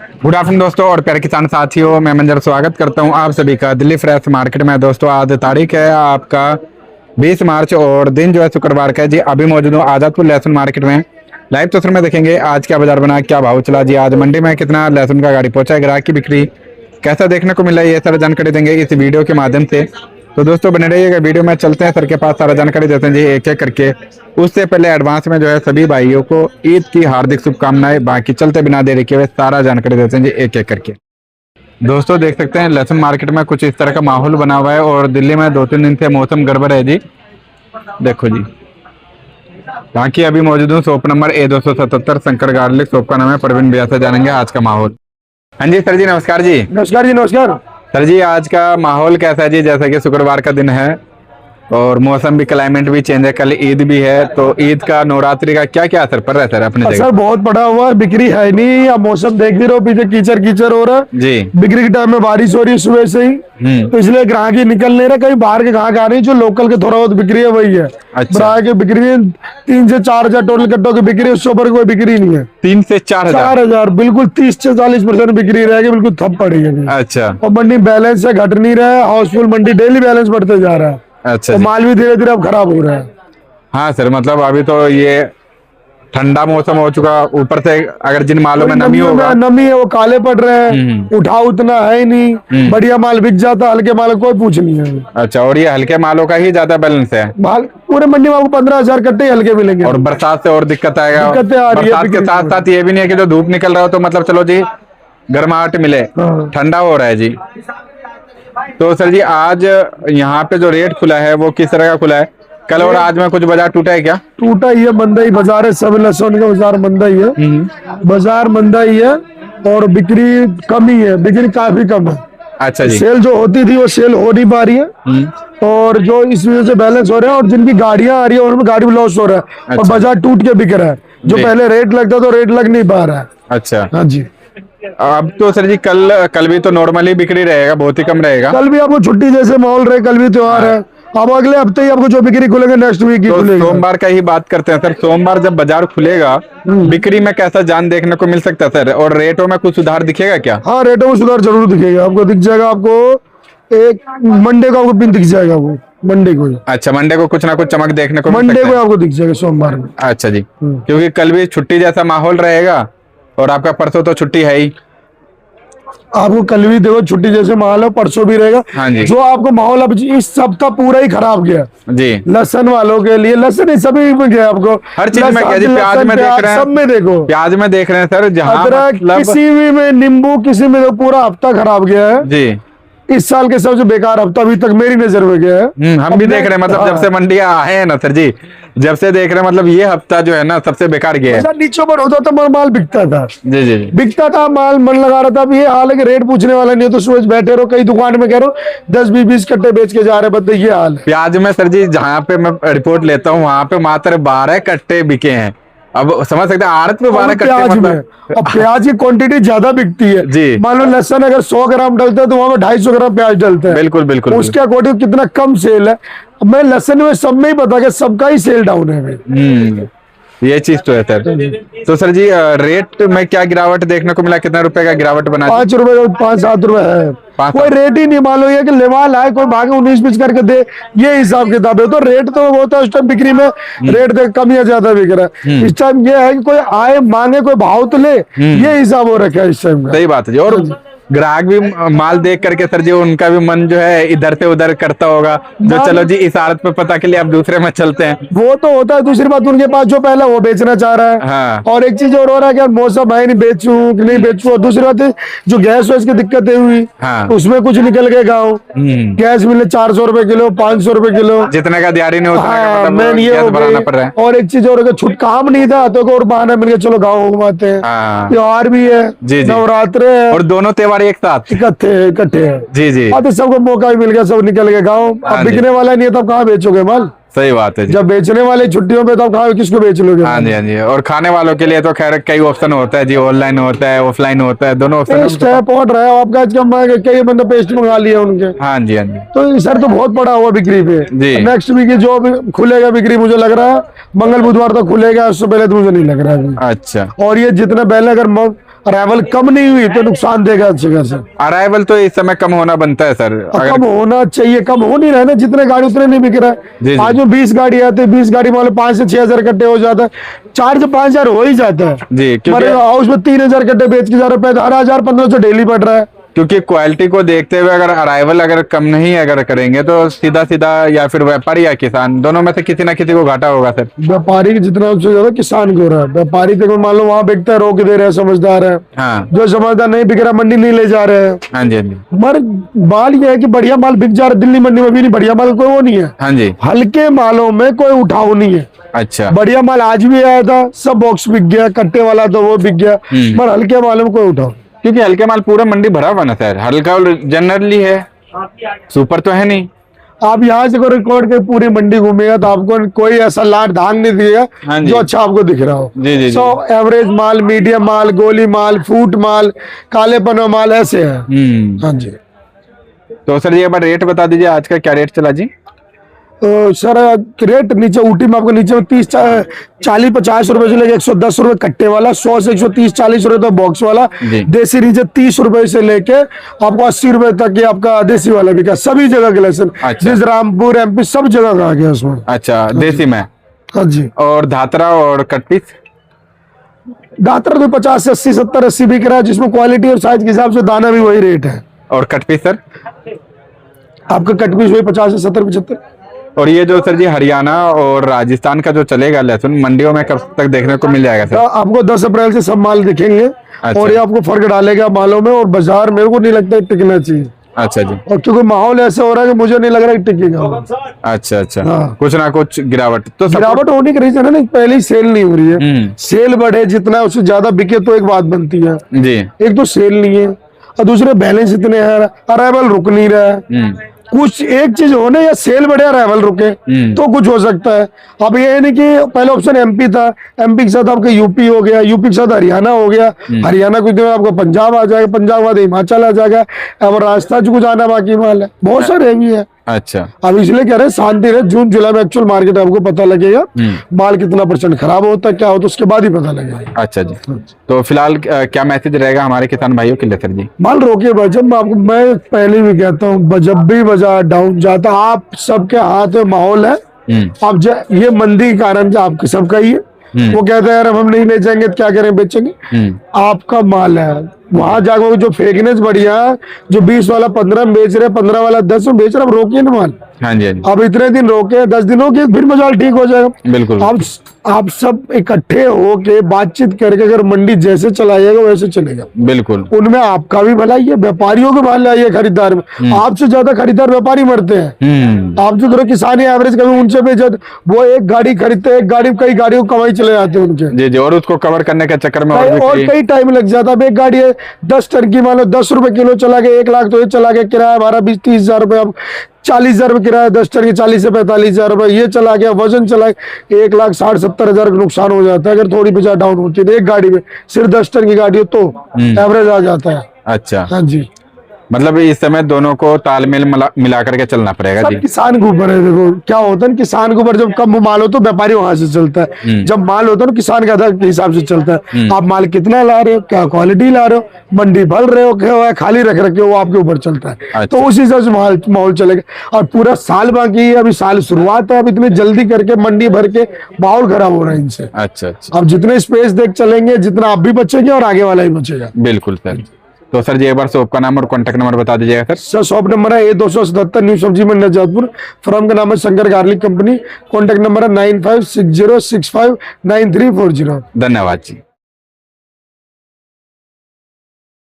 Good afternoon दोस्तों और प्यारे किसान साथियों, मैं मंजर स्वागत करता हूं आप सभी का दिल्ली फ्रेश मार्केट में। दोस्तों आज तारीख है आपका 20 मार्च और दिन जो है शुक्रवार का है जी। अभी मौजूद हूं आजादपुर लहसुन मार्केट में। लाइव तस्वीर में देखेंगे आज क्या बाजार बना, क्या भाव चला जी, आज मंडी में कितना लहसुन का गाड़ी पहुंचा है, ग्राहक की बिक्री कैसा देखने को मिला है, ये सारा जानकारी देंगे इस वीडियो के माध्यम से। तो दोस्तों बने रहिएगा वीडियो में। चलते हैं सर के पास, सारा जानकारी देते हैं जी एक एक करके। उससे पहले एडवांस में जो है सभी भाइयों को ईद की हार्दिक शुभकामनाएं। बाकी चलते बिना देरी के सारा जानकारी देते हैं जी एक एक करके। दोस्तों देख सकते हैं लहसुन मार्केट में कुछ इस तरह का माहौल बना हुआ है और दिल्ली में 2-3 दिन से मौसम गड़बड़ है जी। देखो जी, बाकी अभी मौजूद हूँ shop number A277 Shankar garlic shop का नाम है। प्रवीण भैया से जानेंगे आज का माहौल। हाँ जी सर जी, नमस्कार जी। नमस्कार जी, नमस्कार सर जी, आज का माहौल कैसा है जी? जैसा कि शुक्रवार का दिन है और मौसम भी, क्लाइमेट भी चेंज है, कल ईद भी है, तो ईद का नवरात्रि का क्या क्या असर पड़ रहा है सर अपने जगह? असर बहुत बड़ा हुआ है, बिक्री है नहीं। अब मौसम देख भी रहे हो, पीछे कीचड़ कीचड़ हो रहा है जी। बिक्री के टाइम में बारिश हो रही है सुबह से ही, तो इसलिए ग्राहक ही निकल नहीं रहा। कहीं बाहर के ग्राहक आ रही है, जो लोकल के थोड़ा बहुत बिक्री है वही है। अच्छा। ग्राहक की बिक्री 3 से 4 हजार टोटल कट्टों की बिक्री, उससे ऊपर कोई बिक्री नहीं है। 3 से 4 हजार? 4 हजार बिल्कुल 30 से 40% बिक्री रहेगी, बिल्कुल थप पड़ेगी। अच्छा। और मंडी बैलेंस से घट नहीं रहा है, हाउसफुल मंडी डेली बैलेंस बढ़ते जा रहा है। अच्छा तो जी। माल भी धीरे धीरे अब खराब हो रहा है। हाँ सर, मतलब अभी तो ये ठंडा मौसम हो चुका, ऊपर से अगर जिन मालों में नमी होगा, नमी है वो काले पड़ रहे हैं, उठाव उतना है ही नहीं। बढ़िया माल बिक जाता, हल्के माल कोई पूछ नहीं है। अच्छा, और ये हल्के मालों का ही ज्यादा बैलेंस है? माल पूरे मंडी में आपको 15 हजार कट्टे हल्के मिलेंगे। और बरसात से और दिक्कत आएगा। दिक्कतें आ रही है बरसात के साथ साथ ये भी नहीं है कि जो धूप निकल रहा हो तो मतलब चलो जी गर्माहट मिले, ठंडा हो रहा है जी। तो सर जी आज यहाँ पे जो रेट खुला है वो किस तरह का खुला है? कल और आज में कुछ बाजार टूटा है क्या? टूटा ही है, मंदा ही बाजार है, सब लहसुन का बाजार मंदा ही है। बाजार मंदा ही है और बिक्री कम ही है, बिक्री काफी कम है। अच्छा जी। सेल जो होती थी वो सेल हो नहीं पा रही है, और जो इस वजह से बैलेंस हो रहे हैं, और जिनकी गाड़ियां आ रही है उनमें गाड़ी में लॉस हो रहा है। अच्छा। और बाजार टूट के बिक रहा है, जो पहले रेट लगता तो रेट लग नहीं पा रहा है। अच्छा। हाँ जी। अब तो सर जी कल भी तो नॉर्मली बिक्री रहेगा, बहुत ही कम रहेगा। कल भी आपको छुट्टी जैसे माहौल रहे, कल भी त्योहार है। अब अगले हफ्ते ही आपको जो बिक्री खुलेंगे नेक्स्ट वीक ही तो खुलेगा। सोमवार का ही बात करते हैं सर। सोमवार जब बाजार खुलेगा बिक्री में कैसा जान देखने को मिल सकता है सर? और रेटों में कुछ सुधार दिखेगा क्या? हाँ, रेटों में सुधार जरूर दिखेगा, आपको दिख जाएगा। आपको एक मंडे को आपको पिन दिख जाएगा, वो मंडे को। अच्छा, मंडे को कुछ ना कुछ चमक देखने को मिल मंडे सकता को है। आपको दिख जाएगा सोमवार में। अच्छा जी, क्योंकि कल भी छुट्टी जैसा माहौल रहेगा और आपका परसों तो छुट्टी है ही। आपको कल भी देखो छुट्टी जैसे माहौल है, परसों भी रहेगा। हाँ जी। जो आपको माहौल अब इस सप्ताह पूरा ही खराब गया जी। लहसन वालों के लिए। लहसन ही सभी में गया आपको, हर चीज में क्या जी? प्याज में देख रहे हैं, सब में देखो, प्याज में देख रहे हैं सर, जहाँ अदरक मतलब किसी भी में, नींबू किसी में, तो पूरा हफ्ता खराब गया है जी। इस साल के सबसे बेकार हफ्ता अभी तक मेरी नजर में गया है। हम भी देख रहे हैं, मतलब जब से मंडियां आए हैं ना सर जी, जब से देख रहे हैं, मतलब ये हफ्ता जो है ना सबसे बेकार गया है। नीचे पर होता तो माल बिकता था। जी जी जी। बिकता था माल, मन लगा रहा था। अब ये हाल है कि रेट पूछने वाला नहीं है, तो सुबह बैठे रहो कई दुकान में, कह रहे हो 10-20 कट्टे बेच के जा रहे बंदे, ये हाल है। प्याज में सर जी जहाँ पे मैं रिपोर्ट लेता हूँ वहां पे मात्र 12 कट्टे बिके हैं। अब समझ सकते हैं आड़त में 12 कट्टे प्याज में, मतलब। और प्याज की क्वांटिटी ज्यादा बिकती है जी। मान लो लहसन अगर 100 ग्राम डलता है तो वहां में 250 ग्राम प्याज डलता है। बिल्कुल बिल्कुल। उसके अकॉर्डिंग कितना कम सेल है। मैं लहसन में सब में ही पता कि सबका ही सेल डाउन है अभी। ये चीज तो है सर। तो सर जी रेट में क्या गिरावट देखने को मिला? कितना रुपए का गिरावट बना? 5 रुपए का 5-7 रुपए है। 5-7 कोई रेट ही नहीं मालूम है कि लेवाल आए, कोई भागे 19-20 करके दे, ये हिसाब किताब है। तो रेट तो वो होता है उस टाइम बिक्री में, रेट देख कम या ज्यादा बिक रहा है। इस टाइम ये है कि कोई आए मांगे, कोई भाव तो ले, ये हिसाब हो रखा है इस टाइम का। सही बात है जी। और ग्राहक भी माल देख करके सर जी उनका भी मन जो है इधर से उधर करता होगा, जो चलो जी इस आड़त पे पता के लिए अब दूसरे में चलते हैं। वो तो होता है। दूसरी बात, उनके पास जो पहला वो बेचना चाह रहा है। हाँ। और एक चीज और हो रहा है कि यार मौसम है नहीं, बेचूं कि नहीं बेचूं। और दूसरी बात है, जो गैस वैस की दिक्कतें हुई, हाँ। उसमें कुछ निकल गए गाँव। गैस मिले 400 रुपए किलो, 500 रुपए किलो, जितने का दिहाड़ी नहीं उतने का हाँ, मतलब मेन ये गैस हो भराना गई। पड़ रहा है। और एक चीज और, छुट काम नहीं था तो और बहाना मिल गया, चलो गाँव घुमाते हैं। हाँ। त्योहार भी है, जी, जी। नवरात्रे है, और दोनों त्योहार एक साथ इकट्ठे हैं। जी जी। अब तो सबको मौका भी मिल गया, सब निकल गए गाँव। हाँ अब जी। बिकने वाला नहीं है तब कहाँ बेचोगे माल? सही बात है जी। जब बेचने वाले छुट्टियों पे तब कहाँ किसको बेच लोगे? हाँ जी हाँ जी। और खाने वालों के लिए तो खैर कई ऑप्शन होता है जी, ऑनलाइन होता है, ऑफलाइन होता है, दोनों ऑप्शन। पेस्ट है, पहुंच रहा है आपका, कई बंदे पेस्ट मंगा लिए उनके। हाँ जी हाँ जी। तो सर तो बहुत बड़ा हुआ बिक्री पे। जी। नेक्स्ट वीक जो भी खुलेगा बिक्री, मुझे लग रहा है मंगल बुधवार तक खुलेगा, उससे पहले तो मुझे नहीं लग रहा है। अच्छा। और ये जितना पहले अगर अराइवल कम नहीं हुई तो नुकसान देगा अच्छी खासा। अराइवल तो इस समय कम होना बनता है सर, कम होना चाहिए, कम हो नहीं रहा है ना, जितने गाड़ी उतने नहीं बिक रहा जी, है। जी। आज में 20 गाड़ी आते हैं, 20 गाड़ी मान लो 5 से 6 हजार कट्टे हो जाता है, 4 से 5 हजार हो ही जाता है जी, क्योंकि हाउस में 3 हजार कट्टे बेच के जा रहे हैं, 1800-1500 डेली पड़ रहा है। क्योंकि क्वालिटी को देखते हुए अगर अराइवल अगर कम नहीं अगर करेंगे तो सीधा सीधा या फिर व्यापारी या किसान दोनों में से किसी ना किसी को घाटा होगा सर। व्यापारी जितना उससे ज्यादा किसान को हो रहा है। व्यापारी देखो मान लो वहां बिकता है, रोक दे रहे हैं, समझदार है। हाँ जो समझदार नहीं बिक रहा, मंडी नहीं ले जा रहे हैं। हाँ जी, हाँ जी, मगर माल ये है कि बढ़िया माल बिक जा रहा है, दिल्ली मंडी में भी नहीं बढ़िया माल कोई वो नहीं है। हाँ जी। हल्के मालों में कोई उठाव नहीं है। अच्छा, बढ़िया माल आज भी आया था, सब बॉक्स बिक गया, कट्टे वाला तो वो बिक गया, मगर हल्के मालों में कोई उठाव। क्योंकि हल्के माल पूरा मंडी भरा हुआ ना सर, हल्का जनरली है, सुपर तो है नहीं। आप यहाँ से कोई रिकॉर्ड के पूरी मंडी घूमेगा तो आपको कोई ऐसा लाट धांग नहीं दिएगा हाँ जी। जो अच्छा आपको दिख रहा हो। जी, जी, जी। सो एवरेज माल, मीडियम माल, गोली माल, फूट माल, काले पनो माल ऐसे है। हाँ जी। तो सर ये बार रेट बता दीजिए, आज का क्या रेट चला जी? तो सर रेट नीचे ऊटी में आपको नीचे में 30-40-50 रुपए से लेके 110 रुपए कट्टे वाला, 100 से 130-40 रुपए तो बॉक्स वाला। जी। देसी नीचे 30 रुपए से लेके आपको 80 रुपए तक ये आपका देसी वाला बिका, सभी जगह के लेसन। अच्छा। जिस रामपुर MP सब जगह का आ गया उसमें। अच्छा, देसी में। हाँ जी। और धातरा और कट पीस? दातर तो 50 से 80, 70, 80 बिक रहा है, जिसमें क्वालिटी और साइज के हिसाब से दाना भी वही रेट है। और कट पीस सर? आपका कट पीस वही 50 से 70, 75। और ये जो सर जी हरियाणा और राजस्थान का जो चलेगा लहसुन, मंडियों में कब तक देखने को मिल जाएगा तो सर? आपको 10 अप्रैल से सब माल दिखेंगे। अच्छा। और ये आपको फर्क डालेगा मालों में, और बाजार मेरे को नहीं लगता टिकना चाहिए। अच्छा जी। और क्योंकि माहौल ऐसा हो रहा है कि मुझे नहीं लग रहा है टिकेगा। अच्छा अच्छा, हाँ। कुछ ना कुछ गिरावट तो गिरावट होने की रीजन है ना, पहले ही सेल नहीं हो रही है। हम्म। सेल बढ़े जितना उससे ज्यादा बिके तो एक बात बनती है। जी। एक तो सेल नहीं है और दूसरे बैलेंस इतने हैं, अराइवल रुक नहीं रहा है। कुछ एक चीज होने या सेल बढ़े, अराइवल रुके तो कुछ हो सकता है। अब ये नहीं कि पहले ऑप्शन MP था, MP के साथ आपका UP हो गया, UP के साथ हरियाणा हो गया, हरियाणा कुछ दिन में आपको पंजाब आ जाएगा, पंजाब के बाद हिमाचल आ जाएगा, अब राजस्थान कुछ आना बाकी माल है, बहुत सारे भी है। अच्छा। अब इसलिए कह रहे हैं शांति रहे, जून जुलाई में एक्चुअल मार्केट आपको पता लगेगा माल कितना % खराब होता है, क्या होता है, उसके बाद ही पता लगेगा। अच्छा जी। तो फिलहाल क्या मैसेज रहेगा हमारे किसान भाइयों के लिए सर जी? माल रोके बजट में आपको मैं पहले भी कहता हूँ, जब भी बाजार डाउन जाता है, आप सबके हाथ में माहौल है। आप ये मंदी के कारण आपके सबका ही है। वो कहते हैं यार हम नहीं ले जाएंगे तो क्या करें, बेचेंगे। आपका माल है, वहां जाकर जो फेकनेस बढ़िया है, जो 20 वाला 15 में बेच रहे, 15 वाला 10 में बेच रहे, अब रोकिए ना माल। हाँ जी, हाँ जी। अब इतने दिन रोके, 10 दिन रोके, फिर बाजार ठीक हो जाएगा। बिल्कुल। आप सब इकट्ठे होके बातचीत करके अगर मंडी जैसे चलाइएगा वैसे चलेगा। बिल्कुल। उनमें आपका भी भलाई है, व्यापारियों के भलाई है, खरीदार में। आपसे ज्यादा खरीदार व्यापारी मरते हैं। आप जो करो किसान एवरेज कभी उनसे बेचत, वो एक गाड़ी खरीदते हैं, एक गाड़ी कई गाड़ियों कमाई चले जाते हैं उनके। जी जी। और उसको कवर करने के चक्कर में और कई टाइम लग जाता है। अब एक गाड़ी है 10 टन की, मान लो 10 रुपए किलो चला गया, 1 लाख तो ये चला गया, किराया हमारा 20-30 हजार रुपए, अब 40 हजार रुपए किराया 10 टन की, 40 से 45 हजार रुपए ये चला गया, वजन चला गया, 1,60,70 हजार का नुकसान हो जाता है। अगर थोड़ी बाजार डाउन होती है तो एक गाड़ी में सिर्फ 10 टन की गाड़ी हो तो एवरेज आ जाता है। अच्छा। हाँ जी। मतलब इस समय दोनों को तालमेल मिला करके चलना पड़ेगा जी। सब किसान के ऊपर है। देखो क्या होता है, किसान के ऊपर जब कम माल हो तो व्यापारी वहां से चलता है, जब माल होता है तो किसान का के हिसाब से चलता है। आप माल कितना ला रहे हो, क्या क्वालिटी ला रहे हो, मंडी भर रहे हो, क्या खाली रख रखे हो, वो आपके ऊपर चलता है। अच्छा। तो उस हिसाब से माहौल चलेगा। और पूरा साल बाकी है, अभी साल शुरुआत है, अब इतनी जल्दी करके मंडी भर के माहौल खराब हो रहा है इनसे। अच्छा अच्छा। अब जितने स्पेस देख चलेंगे, जितना आप भी बचेंगे और आगे वाला ही बचेगा। बिल्कुल सर। तो सर जी एक बार शॉप का नाम और कॉन्टेक्ट नंबर बता दीजिएगा सर। शॉप नंबर है A277 न्यू सब्जी मंडी जयपुर। फर्म का नाम है Shankar garlic company. Contact number है 9560659340। धन्यवाद जी।